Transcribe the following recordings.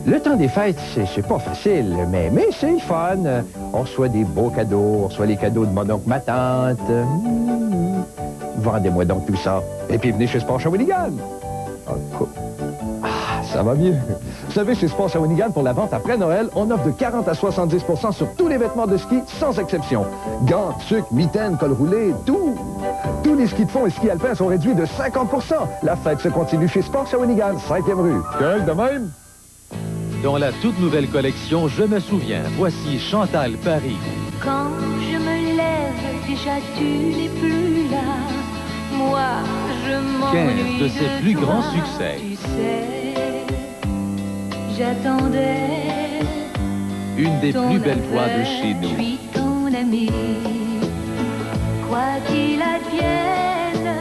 Le temps des fêtes, c'est pas facile, mais c'est le fun. On reçoit des beaux cadeaux, on reçoit les cadeaux de mon oncle, ma tante. Vendez-moi donc tout ça. Et puis venez chez Sport Shawinigan. Ça va mieux. Vous savez, chez Sport Shawinigan, pour la vente après Noël, on offre de 40 à 70% sur tous les vêtements de ski, sans exception. Gants, sucres, mitaines, col roulé, tout. Tous les skis de fond et skis alpins sont réduits de 50%. La fête se continue chez Sport Shawinigan, 5e rue. Correct de même? Dans la toute nouvelle collection Je me souviens, voici Chantal Paris. Quand je me lève, déjà tu n'es plus là. Moi, je m'ennuie 15 de ses plus grands succès. Tu sais, j'attendais Une des ton plus belles appel, voix de chez nous. Je suis ton ami. Quoi qu'il advienne,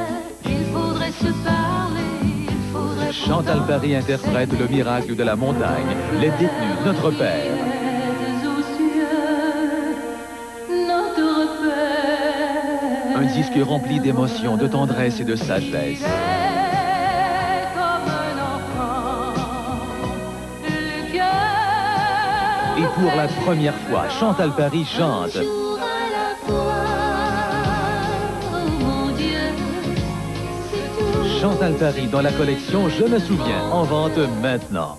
il faudrait se parler, il faudrait... Chantal Paris interprète Le miracle de la montagne, Les détenus, Notre Père. Un disque rempli d'émotions, de tendresse et de sagesse. Et pour la première fois, Chantal Paris chante Chantal Paris dans la collection Je me souviens, en vente maintenant.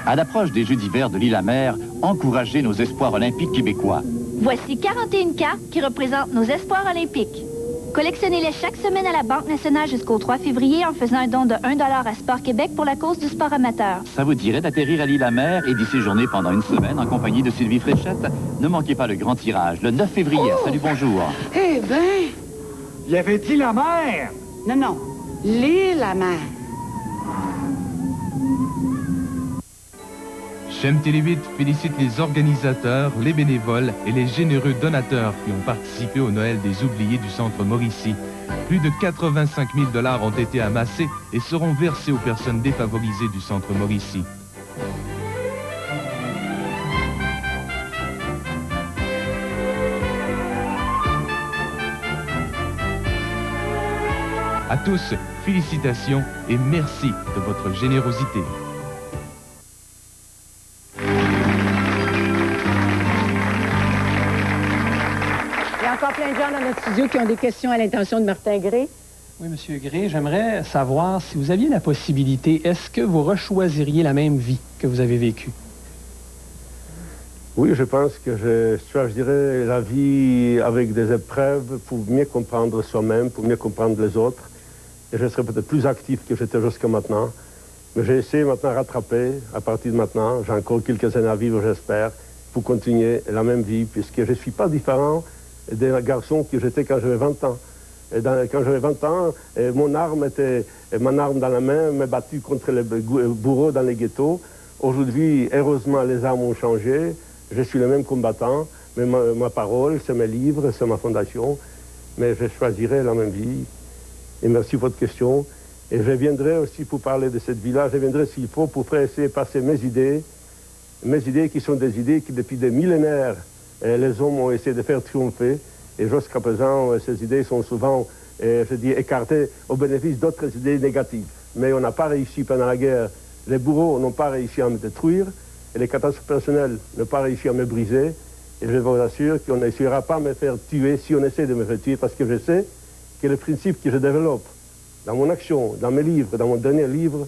À l'approche des Jeux d'hiver de l'Île-à-Mer, encouragez nos espoirs olympiques québécois. Voici 41 cartes qui représentent nos espoirs olympiques. Collectionnez-les chaque semaine à la Banque nationale jusqu'au 3 février en faisant un don de 1 $ à Sport Québec pour la cause du sport amateur. Ça vous dirait d'atterrir à l'Île-à-Mer et d'y séjourner pendant une semaine en compagnie de Sylvie Fréchette? Ne manquez pas le grand tirage, le 9 février. Salut, bonjour. Eh bien, Il avait dit la mer. non, non, l'Île-à-Mer. Chaîne Télé 8 félicite les organisateurs, les bénévoles et les généreux donateurs qui ont participé au Noël des oubliés du Centre Mauricie. Plus de 85 000 $ ont été amassés et seront versés aux personnes défavorisées du Centre Mauricie. À tous, félicitations et merci de votre générosité. Il y a encore plein de gens dans notre studio qui ont des questions à l'intention de Martin Gray. Oui, M. Gray, j'aimerais savoir si vous aviez la possibilité, est-ce que vous rechoisiriez la même vie que vous avez vécue? Oui, je pense que je choisirais la vie avec des épreuves pour mieux comprendre soi-même, pour mieux comprendre les autres. Et je serais peut-être plus actif que j'étais jusqu'à maintenant. Mais j'ai essayé maintenant de rattraper à partir de maintenant. J'ai encore quelques années à vivre, j'espère, pour continuer la même vie, puisque je ne suis pas différent des garçons que j'étais quand j'avais 20 ans. Quand j'avais 20 ans, mon arme était, mon arme dans la main, me battu contre les bourreaux dans les ghettos. Aujourd'hui, heureusement, les armes ont changé. Je suis le même combattant, mais ma parole, c'est mes livres, c'est ma fondation. Mais je choisirai la même vie. Et merci pour votre question. Et je viendrai aussi pour parler de cette vie-là. Je viendrai s'il faut pour essayer de passer mes idées qui sont des idées qui, depuis des millénaires, les hommes ont essayé de faire triompher. Et jusqu'à présent, ces idées sont souvent, je dis, écartées au bénéfice d'autres idées négatives. Mais on n'a pas réussi pendant la guerre. Les bourreaux n'ont pas réussi à me détruire. Et les catastrophes personnelles n'ont pas réussi à me briser. Et je vous assure qu'on n'essayera pas de me faire tuer si on essaie de me faire tuer, parce que je sais que les principes que je développe dans mon action, dans mes livres, dans mon dernier livre,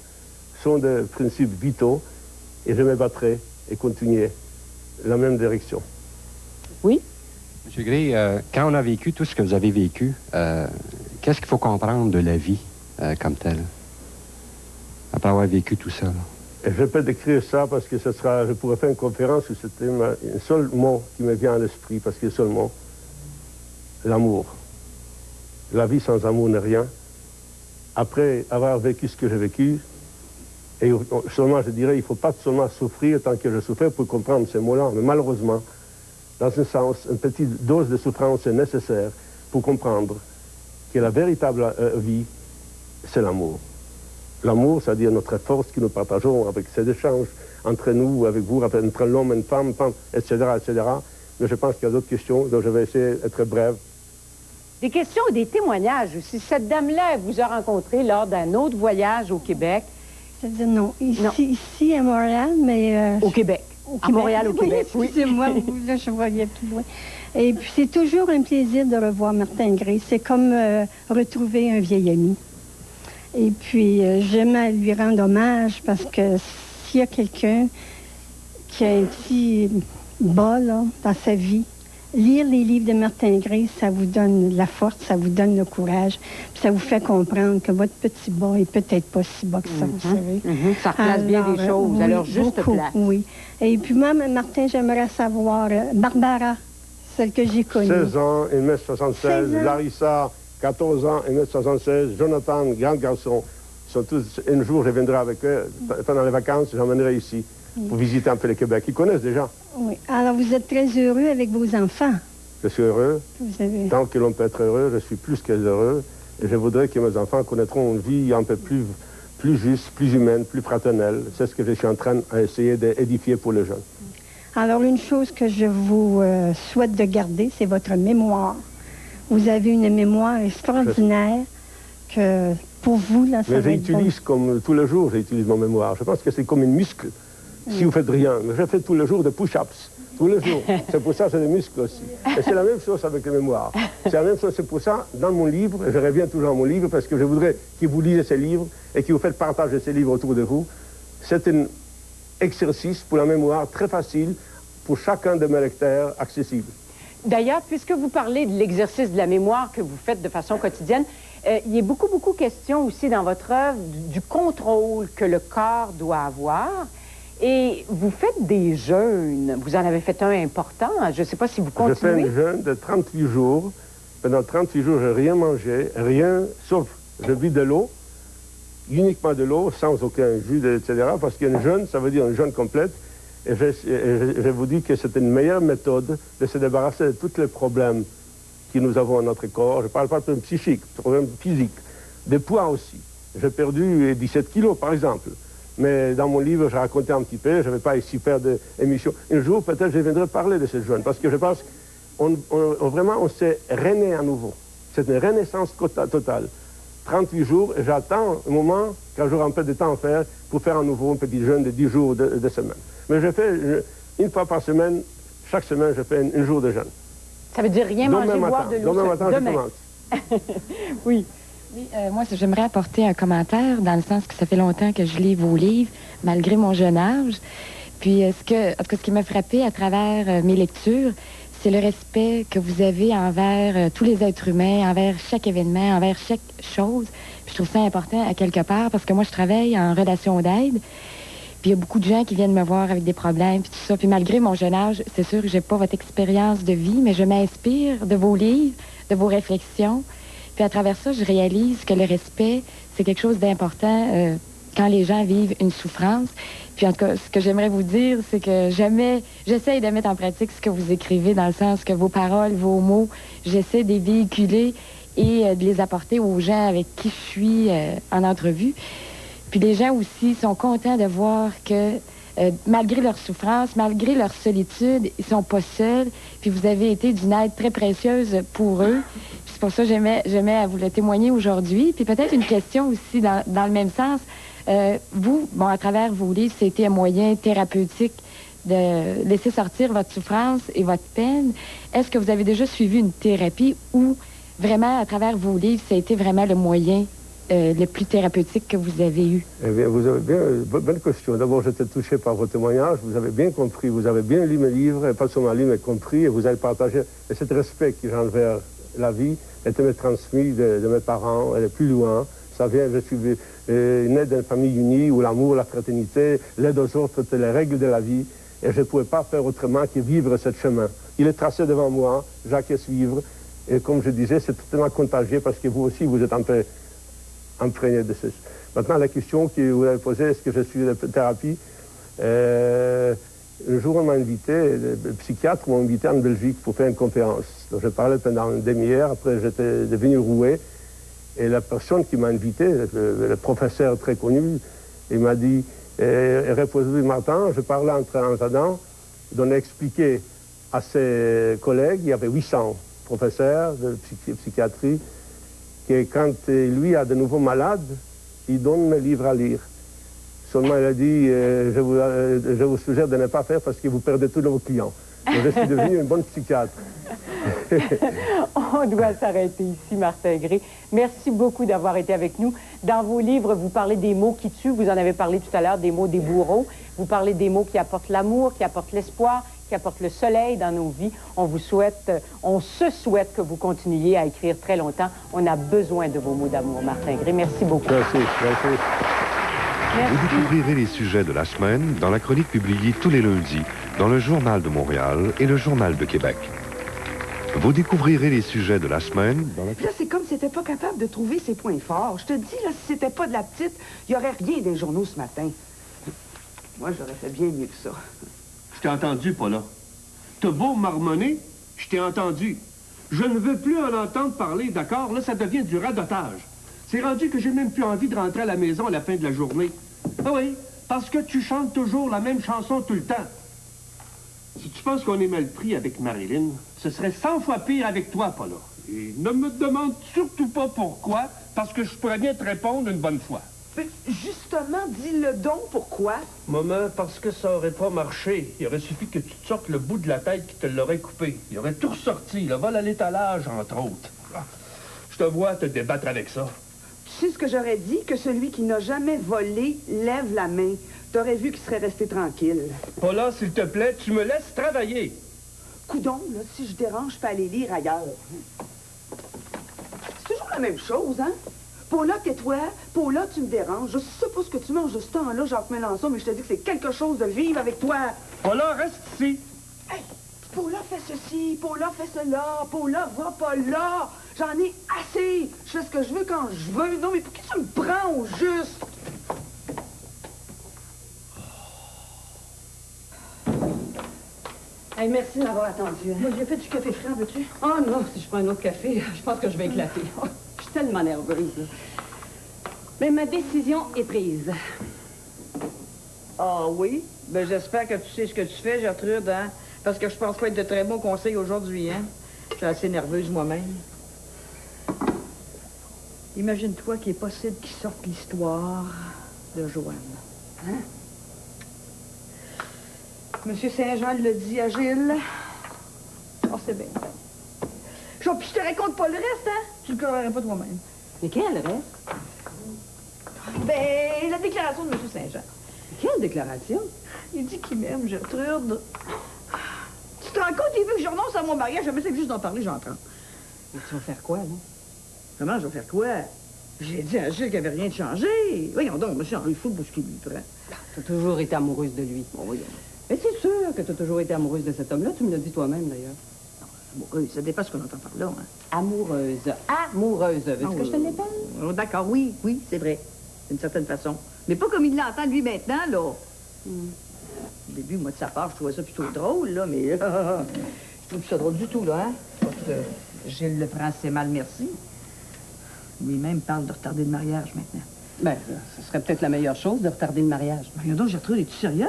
sont des principes vitaux. Et je me battrai et continuer la même direction. Oui? M. Gray, quand on a vécu tout ce que vous avez vécu, qu'est-ce qu'il faut comprendre de la vie comme telle, après avoir vécu tout ça? Là? Et je peux décrire ça parce que je pourrais faire une conférence où c'était un seul mot qui me vient à l'esprit, parce que seulement l'amour. La vie sans amour n'est rien. Après avoir vécu ce que j'ai vécu, et seulement je dirais, il ne faut pas seulement souffrir tant que je souffrais pour comprendre ces mots-là, mais malheureusement, dans un sens, une petite dose de souffrance est nécessaire pour comprendre que la véritable vie, c'est l'amour. L'amour, c'est-à-dire notre force que nous partageons avec ces échanges entre nous, avec vous, entre l'homme et une femme, etc., etc. Mais je pense qu'il y a d'autres questions, donc je vais essayer d'être bref. Des questions ou des témoignages aussi. Cette dame-là, elle vous a rencontré lors d'un autre voyage au Québec. C'est-à-dire non. Ici, à Montréal, mais... Au Québec. À Montréal, au Québec, oui. Excusez-moi, là, je voyais plus loin. Et puis, c'est toujours un plaisir de revoir Martin Gray. C'est comme retrouver un vieil ami. Et puis, j'aime à lui rendre hommage parce que s'il y a quelqu'un qui a un petit bas, là, dans sa vie, lire les livres de Martin Gray, ça vous donne la force, ça vous donne le courage, puis ça vous fait comprendre que votre petit bas est peut-être pas si bas que ça, vous savez. Ça replace bien les choses à leur juste place. Oui. Et puis moi, Martin, j'aimerais savoir, Barbara, celle que j'ai connue. 16 ans, 1m76, Larissa, 14 ans, 1m76, Jonathan, grand garçon. Ils sont tous, un jour, je viendrai avec eux, pendant les vacances, j'emmènerai ici, pour visiter un peu le Québec. Ils connaissent déjà. Oui. Alors, vous êtes très heureux avec vos enfants. Je suis heureux. Tant que l'on peut être heureux, je suis plus que heureux. Et je voudrais que mes enfants connaîtront une vie un peu plus juste, plus humaine, plus fraternelle. C'est ce que je suis en train d'essayer d'édifier pour les jeunes. Alors, une chose que je vous souhaite de garder, c'est votre mémoire. Vous avez une mémoire extraordinaire que, pour vous, là, ça va être bon. Mais j'utilise comme tous les jours, j'utilise mon mémoire. Je pense que c'est comme une muscle. Si vous faites rien, mais je fais tous les jours des push-ups, tous les jours. C'est pour ça que j'ai des muscles aussi. Et c'est la même chose avec la mémoire. C'est la même chose, c'est pour ça, dans mon livre, je reviens toujours à mon livre, parce que je voudrais que vous lisez ces livres et que vous faites partager ces livres autour de vous. C'est un exercice pour la mémoire très facile, pour chacun de mes lecteurs, accessible. D'ailleurs, puisque vous parlez de l'exercice de la mémoire que vous faites de façon quotidienne, il y a beaucoup question aussi dans votre œuvre du contrôle que le corps doit avoir. Et vous faites des jeûnes. Vous en avez fait un important. Je ne sais pas si vous continuez. Je fais un jeûne de 38 jours. Pendant 38 jours, je n'ai rien mangé, rien, sauf je vis de l'eau, uniquement de l'eau, sans aucun jus, etc. Parce qu'un jeûne, ça veut dire un jeûne complet. Et je vous dis que c'est une meilleure méthode de se débarrasser de tous les problèmes que nous avons dans notre corps. Je ne parle pas de problèmes psychiques, de problèmes physiques, des poids aussi. J'ai perdu 17 kilos, par exemple. Mais dans mon livre, je racontais un petit peu, je ne vais pas ici faire d'émission. Un jour, peut-être, je viendrai parler de ce jeûne, parce que je pense vraiment, on s'est rené à nouveau. C'est une renaissance totale. 38 jours, et j'attends un moment, quand j'aurai un peu de temps à faire, pour faire à nouveau un petit jeûne de 10 jours de semaine. Mais je fais une fois par semaine, chaque semaine, je fais un jour de jeûne. Ça veut dire rien manger, boire de l'eau. Demain matin, je commence. Oui. Oui, moi, j'aimerais apporter un commentaire dans le sens que ça fait longtemps que je lis vos livres, malgré mon jeune âge. Puis, en tout cas, ce qui m'a frappé à travers mes lectures, c'est le respect que vous avez envers tous les êtres humains, envers chaque événement, envers chaque chose. Puis, je trouve ça important à quelque part parce que moi, je travaille en relation d'aide. Puis, il y a beaucoup de gens qui viennent me voir avec des problèmes, puis tout ça. Puis, malgré mon jeune âge, c'est sûr que j'ai pas votre expérience de vie, mais je m'inspire de vos livres, de vos réflexions. Puis à travers ça, je réalise que le respect, c'est quelque chose d'important quand les gens vivent une souffrance. Puis en tout cas, ce que j'aimerais vous dire, c'est que j'essaie de mettre en pratique ce que vous écrivez, dans le sens que vos paroles, vos mots, j'essaie de les véhiculer et de les apporter aux gens avec qui je suis en entrevue. Puis les gens aussi sont contents de voir que malgré leur souffrance, malgré leur solitude, ils sont pas seuls. Puis vous avez été d'une aide très précieuse pour eux. C'est pour ça que j'aimais à vous le témoigner aujourd'hui. Puis peut-être une question aussi dans le même sens. Vous, bon, à travers vos livres, c'était un moyen thérapeutique de laisser sortir votre souffrance et votre peine. Est-ce que vous avez déjà suivi une thérapie ou vraiment, à travers vos livres, ça a été vraiment le moyen le plus thérapeutique que vous avez eu? Eh bien, vous avez bien, bonne question. D'abord, j'étais touché par votre témoignage. Vous avez bien compris, vous avez bien lu mes livres, et pas seulement lu, mais compris, et vous avez partagé. Et cet respect que j'ai envers la vie était transmis de mes parents, elle est plus loin. Ça vient, je suis né d'une famille unie où l'amour, la fraternité, l'aide aux autres, c'était les règles de la vie. Et je ne pouvais pas faire autrement que vivre ce chemin. Il est tracé devant moi, j'ai qu'à suivre. Et comme je disais, c'est totalement contagieux parce que vous aussi, vous êtes un peu imprégné de ça. Maintenant, la question que vous avez posée, est-ce que je suis de thérapie? Un jour, on m'a invité, les psychiatres m'ont invité en Belgique pour faire une conférence. Donc, je parlais pendant une demi-heure, après j'étais devenu roué. Et la personne qui m'a invité, le professeur très connu, il m'a dit, reposez-vous Martin, je parlais en attendant, il donnait expliquer à ses collègues, il y avait 800 professeurs de psychiatrie, que quand lui a de nouveaux malades, il donne un livre à lire. Seulement, elle a dit, je vous suggère de ne pas faire parce que vous perdez tous vos clients. Donc, je suis devenu une bonne psychiatre. On doit s'arrêter ici, Martin Gray. Merci beaucoup d'avoir été avec nous. Dans vos livres, vous parlez des mots qui tuent. Vous en avez parlé tout à l'heure, des mots des bourreaux. Vous parlez des mots qui apportent l'amour, qui apportent l'espoir, qui apportent le soleil dans nos vies. On se souhaite que vous continuiez à écrire très longtemps. On a besoin de vos mots d'amour, Martin Gray. Merci beaucoup. Merci, merci. Vous découvrirez les sujets de la semaine dans la chronique publiée tous les lundis dans le Journal de Montréal et le Journal de Québec. Vous découvrirez les sujets de la semaine dans la... Là, c'est comme si t'étais pas capable de trouver ses points forts. Je te dis, là, si c'était pas de la petite, il y aurait rien des journaux ce matin. Moi, j'aurais fait bien mieux que ça. Je t'ai entendu, Paula. T'as beau marmonner, je t'ai entendu. Je ne veux plus en entendre parler, d'accord? Là, ça devient du radotage. C'est rendu que j'ai même plus envie de rentrer à la maison à la fin de la journée. Ah oui, parce que tu chantes toujours la même chanson tout le temps. Si tu penses qu'on est mal pris avec Marilyn, ce serait 100 fois pire avec toi, Paula. Et ne me demande surtout pas pourquoi, parce que je pourrais bien te répondre une bonne fois. Mais justement, dis-le donc, pourquoi? Maman, parce que ça aurait pas marché. Il aurait suffi que tu te sortes le bout de la tête qui te l'aurait coupé. Il aurait tout ressorti, le vol à l'étalage, entre autres. Je te vois te débattre avec ça. Tu sais ce que j'aurais dit? Que celui qui n'a jamais volé lève la main. T'aurais vu qu'il serait resté tranquille. Paula, s'il te plaît, tu me laisses travailler. Coudon, là, si je dérange, je peux aller lire ailleurs. C'est toujours la même chose, hein? Paula, tais-toi. Paula, tu me déranges. Je sais pas ce que tu manges de ce temps-là, Jacques Mélenchon, mais je te dis que c'est quelque chose de vivre avec toi. Paula, reste ici. Hey, Paula fait ceci, Paula fait cela, Paula va pas là. J'en ai assez. Je fais ce que je veux quand je veux. Non, mais pour qui tu me prends au juste? Hey, merci de m'avoir attendu. Hein. Moi, j'ai fait du café frais, veux-tu? Oh non, si je prends un autre café, je pense que je vais éclater. Oh, je suis tellement nerveuse. Là. Mais ma décision est prise. Ah oui? Ben j'espère que tu sais ce que tu fais, Gertrude, hein? Parce que je pense pas être de très bons conseils aujourd'hui, hein? Je suis assez nerveuse moi-même. Imagine-toi qu'il est possible qu'il sorte l'histoire de Joanne. Hein? Monsieur Saint-Jean l'a dit à Gilles. Oh, c'est bien. Puis je te raconte pas le reste, hein? Tu le croirais pas toi-même. Mais quel reste? Ben, la déclaration de Monsieur Saint-Jean. Quelle déclaration? Il dit qu'il m'aime, Gertrude. Tu te rends compte, il veut que je renonce à mon mariage. Jamais c'est juste d'en parler, j'entends. Mais tu vas faire quoi, là? Comment je vais faire quoi? J'ai dit à Gilles qu'il n'y avait rien de changé. Voyons donc, monsieur Henri Fou, pour ce qu'il lui prend. T'as toujours été amoureuse de lui. Bon, voyons. Mais c'est sûr que t'as toujours été amoureuse de cet homme-là. Tu me l'as dit toi-même, d'ailleurs. Amoureuse, ça dépasse ce qu'on entend par là, hein. Amoureuse. Amoureuse. Veux-tu que je te l'appelle? Oh, d'accord, oui, c'est vrai. D'une certaine façon. Mais pas comme il l'entend, lui, maintenant, là. Au début, moi, de sa part, je trouvais ça plutôt drôle, là, mais je trouve ça drôle du tout, là, hein. Gilles le prend assez mal, merci. Lui-même parle de retarder le mariage, maintenant. Ben, ce serait peut-être la meilleure chose de retarder le mariage. Voyons donc, Gertrude, es-tu sérieux?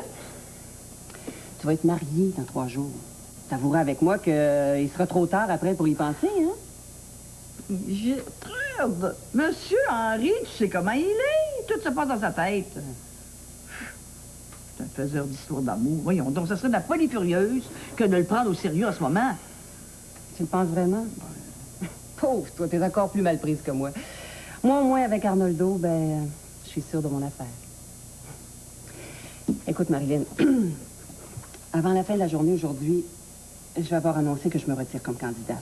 Tu vas être mariée dans 3 jours. T'avoueras avec moi qu'il sera trop tard après pour y penser, hein? Gertrude! Monsieur Henri, tu sais comment il est? Tout se passe dans sa tête. C'est un faiseur d'histoires d'amour. Voyons donc, ça serait de la folie furieuse que de le prendre au sérieux en ce moment. Tu le penses vraiment? Pauvre, toi, t'es encore plus mal prise que moi. Moi, au moins, avec Arnoldo, ben, je suis sûre de mon affaire. Écoute, Marilyn, avant la fin de la journée aujourd'hui, je vais avoir annoncé que je me retire comme candidate.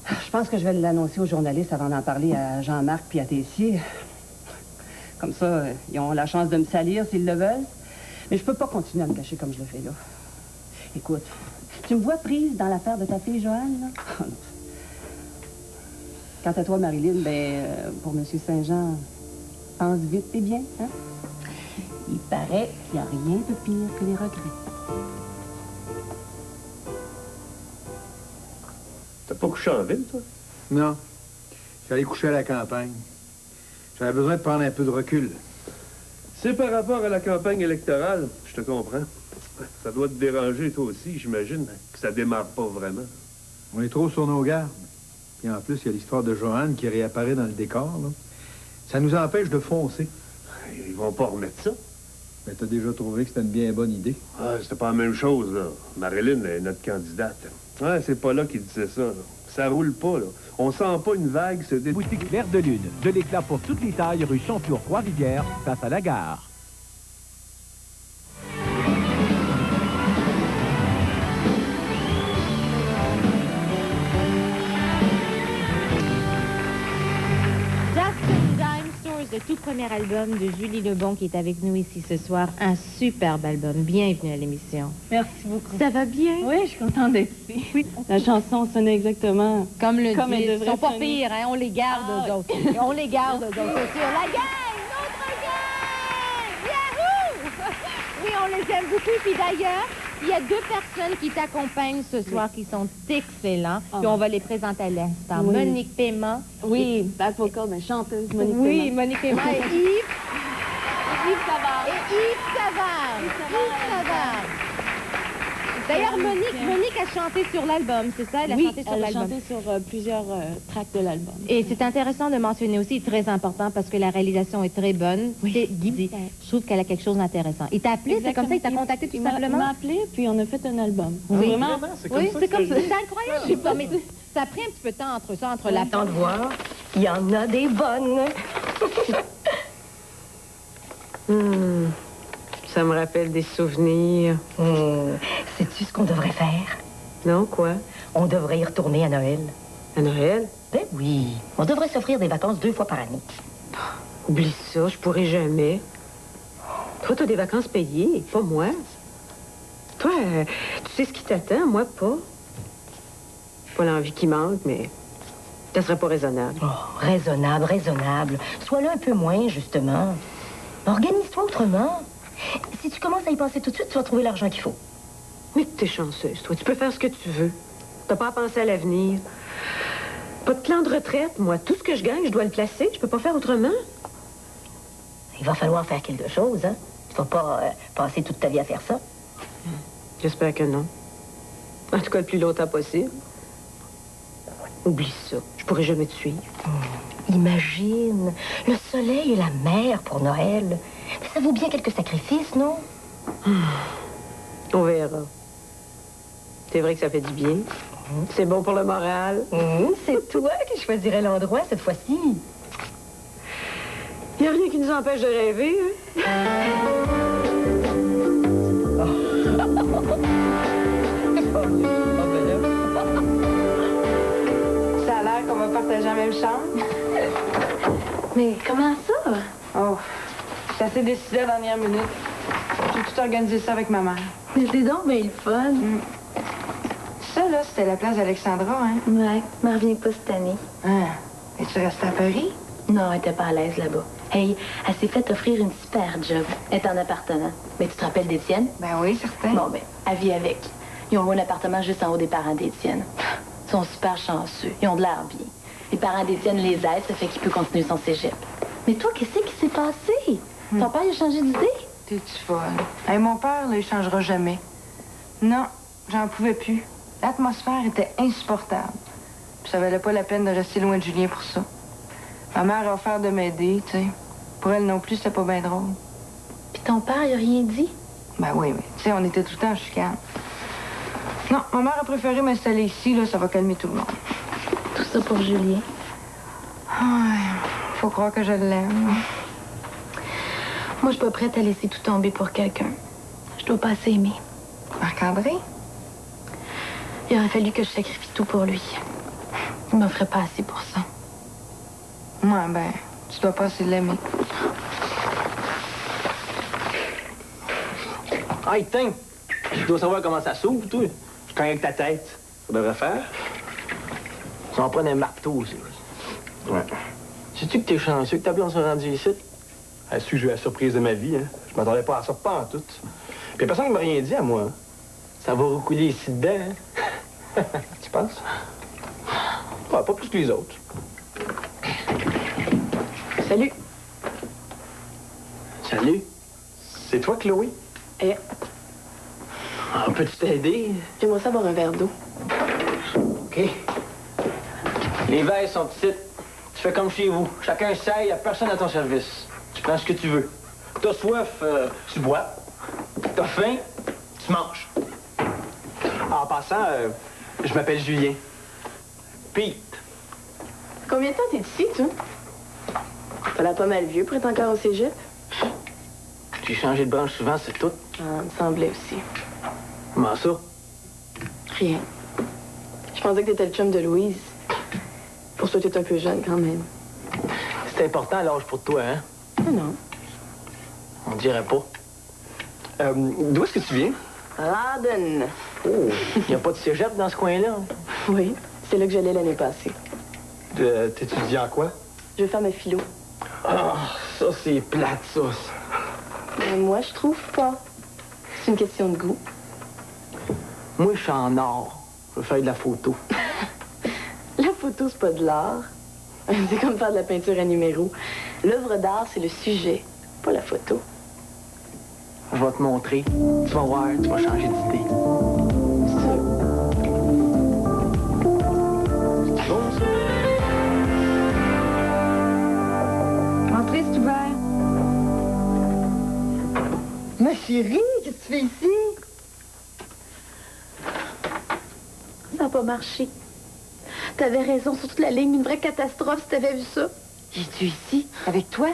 Je pense que je vais l'annoncer aux journalistes avant d'en parler à Jean-Marc puis à Tessier. Comme ça, ils ont la chance de me salir s'ils le veulent. Mais je peux pas continuer à me cacher comme je le fais là. Écoute, tu me vois prise dans l'affaire de ta fille Joanne, là? Quant à toi, Marilyn, ben, pour M. Saint-Jean, pense vite et bien, hein? Il paraît qu'il n'y a rien de pire que les regrets. T'as pas couché en ville, toi? Non. J'allais coucher à la campagne. J'avais besoin de prendre un peu de recul. C'est par rapport à la campagne électorale, je te comprends. Ça doit te déranger, toi aussi, j'imagine, que ça démarre pas vraiment. On est trop sur nos gardes. Puis en plus, il y a l'histoire de Joanne qui réapparaît dans le décor, là. Ça nous empêche de foncer. vont pas remettre ça. Mais t'as déjà trouvé que c'était une bien bonne idée? Ah, c'était pas la même chose, là. Marilyn est notre candidate. Ouais, c'est pas là qu'il disait ça, là. Ça roule pas, là. On sent pas une vague se dé... Boutique Clair de Lune. De l'éclat pour toutes les tailles, rue Champlon, Trois-Rivières, face à la gare. Le tout premier album de Julie Lebon qui est avec nous ici ce soir. Un superbe album. Bienvenue à l'émission. Merci beaucoup. Ça va bien? Oui, je suis contente d'être ici. Oui. La chanson sonnait exactement comme le disque. Ils sont pas pires, hein? On les garde, eux autres. On les garde, eux autres. C'est sûr. La gang! Notre gang! Yahoo! Oui, on les aime beaucoup. Puis d'ailleurs, il y a 2 personnes qui t'accompagnent ce soir qui sont excellents. Puis on va les présenter à l'instant. Oui. Monique Paiement. Oui, back vocal, mais chanteuse Monique Paiement. Oui, Monique Paiement et Yves. Yves Savard. Et Yves Savard. Yves Savard. D'ailleurs, Monique a chanté sur l'album, c'est ça? Elle a chanté sur l'album. Elle a chanté sur plusieurs tracks de l'album. Et c'est intéressant de mentionner aussi, très important, parce que la réalisation est très bonne. Oui. C'est Guy. Je trouve qu'elle a quelque chose d'intéressant. Il t'a appelé, c'est comme ça, il t'a contacté tout simplement? Il m'a appelé, puis on a fait un album. Oui, vraiment? C'est comme ça. C'est incroyable. Je sais pas, mais ça a pris un petit peu de temps entre la... Temps de voir, il y en a des bonnes. Ça me rappelle des souvenirs. Sais-tu ce qu'on devrait faire? Non, quoi? On devrait y retourner à Noël. À Noël? Ben oui. On devrait s'offrir des vacances 2 fois par année. Oublie ça, je pourrais jamais. Toi, t'as des vacances payées, pas moi. Toi, tu sais ce qui t'attend, moi, pas. Pas l'envie qui manque, mais ça serait pas raisonnable. Oh, raisonnable. Sois là un peu moins, justement. Organise-toi autrement. Si tu commences à y penser tout de suite, tu vas trouver l'argent qu'il faut. Mais t'es chanceuse, toi. Tu peux faire ce que tu veux. T'as pas à penser à l'avenir. Pas de plan de retraite, moi. Tout ce que je gagne, je dois le placer. Je peux pas faire autrement. Il va falloir faire quelque chose, hein? Tu vas pas passer toute ta vie à faire ça. J'espère que non. En tout cas, le plus longtemps possible. Oublie ça. Je pourrais jamais te suivre. Imagine, le soleil et la mer pour Noël. Ça vaut bien quelques sacrifices, non? On verra. C'est vrai que ça fait du bien. C'est bon pour le moral. C'est toi qui choisirais l'endroit cette fois-ci. Il n'y a rien qui nous empêche de rêver, Ça a l'air qu'on va partager la même chambre. Mais comment ça? Oh, ça s'est décidé à la dernière minute. J'ai tout organisé ça avec ma mère. Mais c'est donc bien le fun. Ça, là, c'était la place d'Alexandra, hein? Ouais, je m'en reviens pas cette année. Ah, et tu restes à Paris? Non, elle était pas à l'aise là-bas. Hey, elle s'est fait offrir une super job. Elle est en appartement. Mais tu te rappelles d'Étienne? Ben oui, certain. Bon, ben, elle vit avec. Ils ont loué un appartement juste en haut des parents d'Étienne. Ils sont super chanceux. Ils ont de l'air bien. Les parents d'Étienne les aident, ça fait qu'il peut continuer son cégep. Mais toi, qu'est-ce qui s'est passé? Ton père, il a changé d'idée? T'es-tu folle? Hey, mon père, là, il changera jamais. Non, j'en pouvais plus. L'atmosphère était insupportable. Puis ça valait pas la peine de rester loin de Julien pour ça. Ma mère a offert de m'aider, tu sais. Pour elle non plus, c'était pas bien drôle. Puis ton père, il a rien dit? Ben oui, mais tu sais, on était tout le temps en chicane. Non, ma mère a préféré m'installer ici, là, ça va calmer tout le monde. Tout ça pour Julien? Ouais, faut croire que je l'aime. Moi, je suis pas prête à laisser tout tomber pour quelqu'un. Je dois pas assez aimer. Marc-André? Il aurait fallu que je sacrifie tout pour lui. Il m'offrait pas assez pour ça. Ouais, ben, tu dois pas assez l'aimer. Hey, tiens! Tu dois savoir comment ça s'ouvre, toi. Je cogne avec ta tête. Ça devrait faire. Ça en prend un marteau aussi. Ouais. Sais-tu que t'es chanceux que ta blonde soit rendue ici? Elle a su que j'ai eu la surprise de ma vie, hein. Je m'attendais pas à ça, pas en tout. Puis personne ne m'a rien dit à moi. Hein. Ça va recouler ici dedans, hein? Tu penses? Ouais, pas plus que les autres. Salut. Salut. C'est toi, Chloé? Eh. Ah, peux-tu t'aider? J'aimerais ça boire un verre d'eau. OK. Les verres sont petites. Tu fais comme chez vous. Chacun essaye, y a personne à ton service. Tu prends ce que tu veux. T'as soif, tu bois. T'as faim, tu manges. En passant, je m'appelle Julien. Pete. Combien de temps t'es ici, toi? T'as l'air pas mal vieux pour être encore au cégep. J'ai changé de branche souvent, c'est tout. Ah, me semblait aussi. Comment ça? Rien. Je pensais que t'étais le chum de Louise. Pour toi, t'es un peu jeune quand même. C'est important l'âge pour toi, hein? Non. On dirait pas. D'où est-ce que tu viens? Radon. Oh, il n'y a pas de cégep dans ce coin-là? Oui, c'est là que j'allais l'année passée. T'étudies en quoi? Je veux faire ma philo. Ah, ça, c'est plate, ça. Mais moi, je trouve pas. C'est une question de goût. Moi, je suis en art. Je veux faire de la photo. La photo, c'est pas de l'art. C'est comme faire de la peinture à numéro. L'œuvre d'art, c'est le sujet, pas la photo. Je vais te montrer. Tu vas voir, tu vas changer d'idée. C'est bon, ça? Entrez, c'est ouvert. Ma chérie, qu'est-ce que tu fais ici? Ça n'a pas marché. T'avais raison sur toute la ligne, une vraie catastrophe si t'avais vu ça. Es-tu ici, avec toi?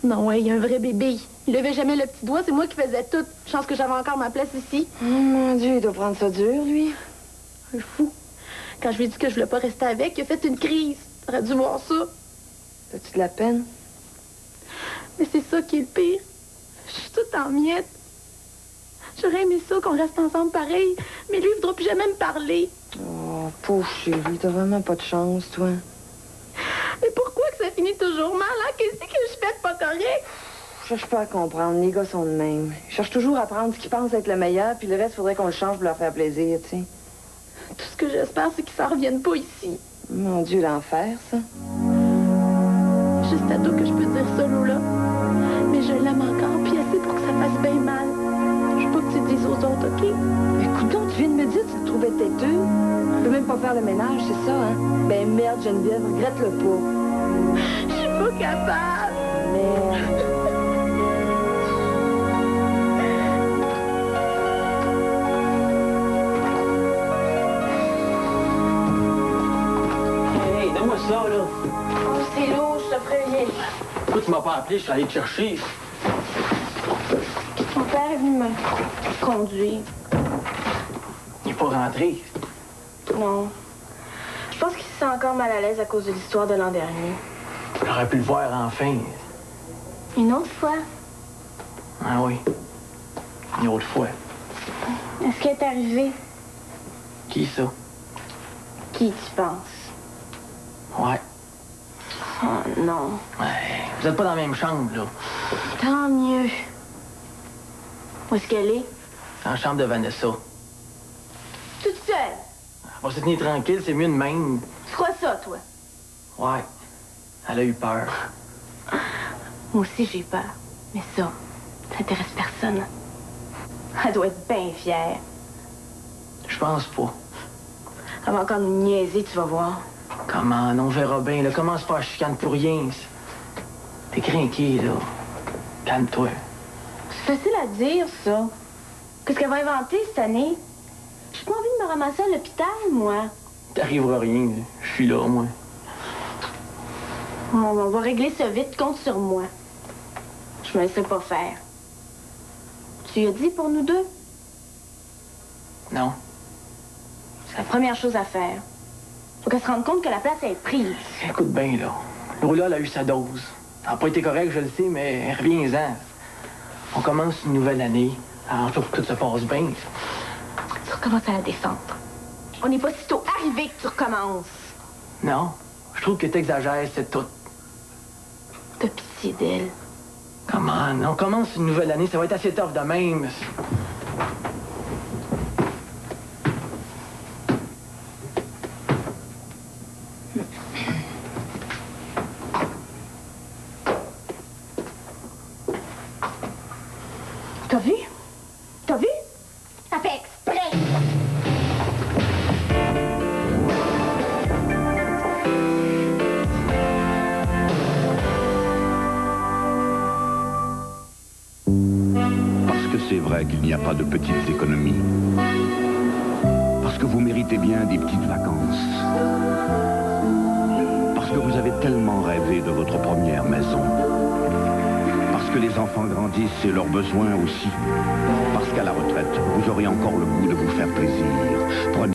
Non, ouais, il y a un vrai bébé. Il levait jamais le petit doigt, c'est moi qui faisais tout. Chance que j'avais encore ma place ici. Oh mon Dieu, il doit prendre ça dur, lui. Un fou. Quand je lui ai dit que je voulais pas rester avec, il a fait une crise. T'aurais dû voir ça. T'as-tu de la peine? Mais c'est ça qui est le pire. Je suis toute en miettes. J'aurais aimé ça qu'on reste ensemble pareil, mais lui, il voudra plus jamais me parler. Oh, pauvre chérie, t'as vraiment pas de chance, toi. Mais pourquoi que ça finit toujours mal, hein? Qu'est-ce que je fais de pas correct? Je cherche pas à comprendre. Les gars sont de même. Ils cherchent toujours à prendre ce qu'ils pensent être le meilleur, puis le reste, faudrait qu'on le change pour leur faire plaisir, tu sais. Tout ce que j'espère, c'est qu'ils s'en reviennent pas ici. Mon Dieu, l'enfer, ça. Juste à toi que je peux dire ça, Lola. Mais je l'aime encore, puis assez pour que ça fasse bien mal. Je veux pas que tu le dises aux autres, OK? Écoute donc, tu viens de me dire que tu te trouvais têteux. Tu peux même pas faire le ménage, c'est ça, hein? Ben merde, Geneviève, regrette-le pas. Je suis pas capable. Merde. Hey, donne-moi ça, là. Oh, c'est lourd, je te préviens. Pourquoi tu m'as pas appelé? Je suis allé te chercher. Mon père est venu me conduire. Il est pas rentré. Non. Je pense qu'il se sent encore mal à l'aise à cause de l'histoire de l'an dernier. J'aurais pu le voir enfin. Une autre fois? Ah oui. Une autre fois. Est-ce qu'elle est arrivée? Qui ça? Qui tu penses? Ouais. Oh non. Ouais. Vous êtes pas dans la même chambre, là. Tant mieux. Où est-ce qu'elle est? Dans la chambre de Vanessa. Toute seule. On va se tenir tranquille, c'est mieux de même. Tu crois ça, toi? Ouais. Elle a eu peur. Moi aussi, j'ai peur. Mais ça intéresse personne. Elle doit être bien fière. Je pense pas. Elle va encore nous niaiser, tu vas voir. Comment? On verra bien, là. Commence pas à chicane pour rien. T'es crinqué, là. Calme-toi. C'est facile à dire, ça. Qu'est-ce qu'elle va inventer cette année? J'ai pas envie de me ramasser à l'hôpital, moi. T'arriveras rien. Je suis là, moi. On va régler ça vite. Compte sur moi. Je me laisserai pas faire. Tu lui as dit pour nous deux? Non. C'est la première chose à faire. Faut qu'elle se rende compte que la place est prise. Écoute bien, là. Lola, elle a eu sa dose. Ça n'a pas été correct, je le sais, mais reviens-en. On commence une nouvelle année. Alors, faut que tout se passe bien. Tu recommences à la défendre. On n'est pas si tôt arrivé que tu recommences. Non. Je trouve que t'exagères, c'est tout. T'as pitié d'elle. Comment? On commence une nouvelle année, ça va être assez tough de même. T'as vu? T'as vu? Ça fait exprès! qu'il n'y a pas de petites économies. Parce que vous méritez bien des petites vacances. Parce que vous avez tellement rêvé de votre première maison. Parce que les enfants grandissent et leurs besoins aussi. Parce qu'à la retraite, vous aurez encore le goût de vous faire plaisir. Prenez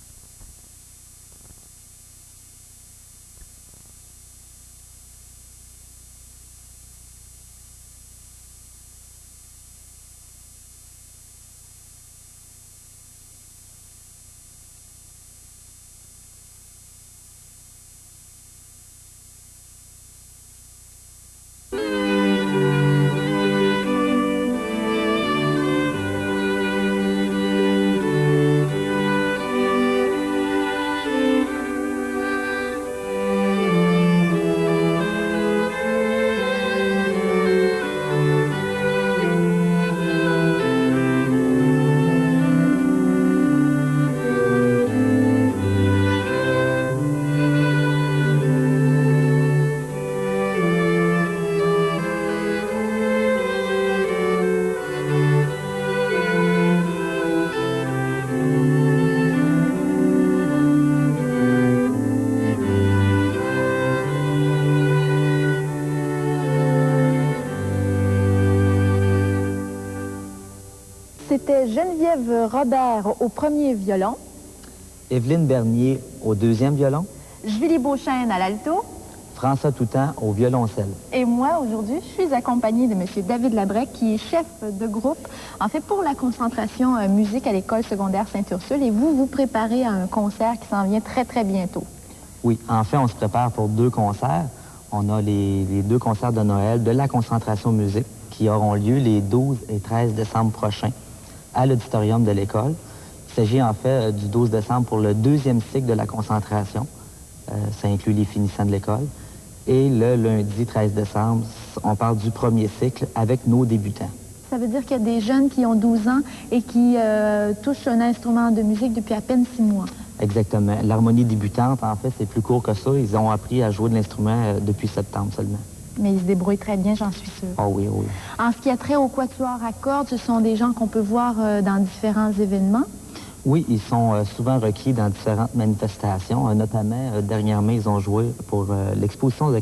C'était Geneviève Robert au premier violon. Evelyne Bernier au deuxième violon. Julie Beauchesne à l'alto. François Toutan au violoncelle. Et moi, aujourd'hui, je suis accompagnée de M. David Labrec, qui est chef de groupe, en fait, pour la concentration musique à l'école secondaire Sainte-Ursule. Et vous, vous préparez à un concert qui s'en vient très, très bientôt. Oui, en fait, on se prépare pour 2 concerts. On a les 2 concerts de Noël de la concentration musique qui auront lieu les 12 et 13 décembre prochains à l'auditorium de l'école. Il s'agit en fait du 12 décembre pour le 2e cycle de la concentration. Ça inclut les finissants de l'école. Et le lundi 13 décembre, on parle du 1er cycle avec nos débutants. Ça veut dire qu'il y a des jeunes qui ont 12 ans et qui touchent un instrument de musique depuis à peine 6 mois. Exactement. L'harmonie débutante, en fait, c'est plus court que ça. Ils ont appris à jouer de l'instrument depuis septembre seulement. Mais ils se débrouillent très bien, j'en suis sûre. Oh oui, oui. En ce qui a trait au quatuor à cordes, ce sont des gens qu'on peut voir dans différents événements. Oui, ils sont souvent requis dans différentes manifestations. Notamment, dernièrement, ils ont joué pour l'exposition de